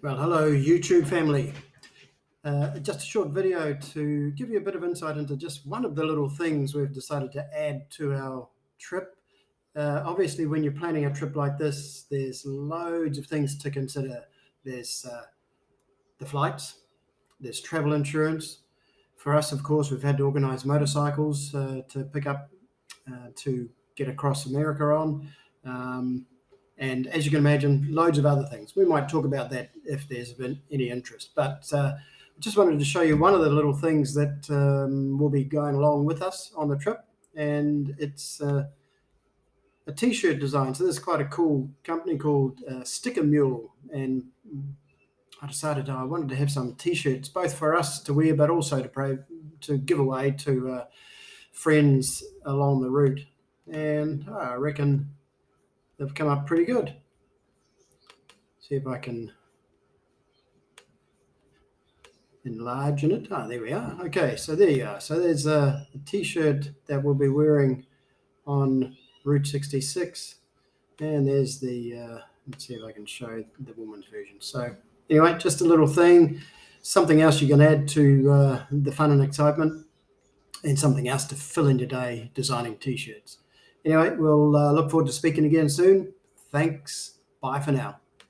Well, hello, YouTube family. Just a short video to give you a bit of insight into just one of the little things we've decided to add to our trip. Obviously, when you're planning a trip like this, there's loads of things to consider. There's the flights, there's travel insurance. For us, of course, we've had to organise motorcycles to pick up to get across America on. And as you can imagine, loads of other things. We might talk about that if there's been any interest. But just wanted to show you one of the little things that will be going along with us on the trip. And it's a T-shirt design. So this is quite a cool company called Sticker Mule. And I decided I wanted to have some T-shirts, both for us to wear, but also to give away to friends along the route. And I reckon they've come up pretty good. See if I can enlarge in it. There we are. Okay, so there you are. So there's a T-shirt that we'll be wearing on Route 66. And there's the, let's see if I can show the woman's version. So anyway, just a little thing, something else you can add to the fun and excitement, and something else to fill in your day designing T-shirts. Anyway, we'll look forward to speaking again soon. Thanks. Bye for now.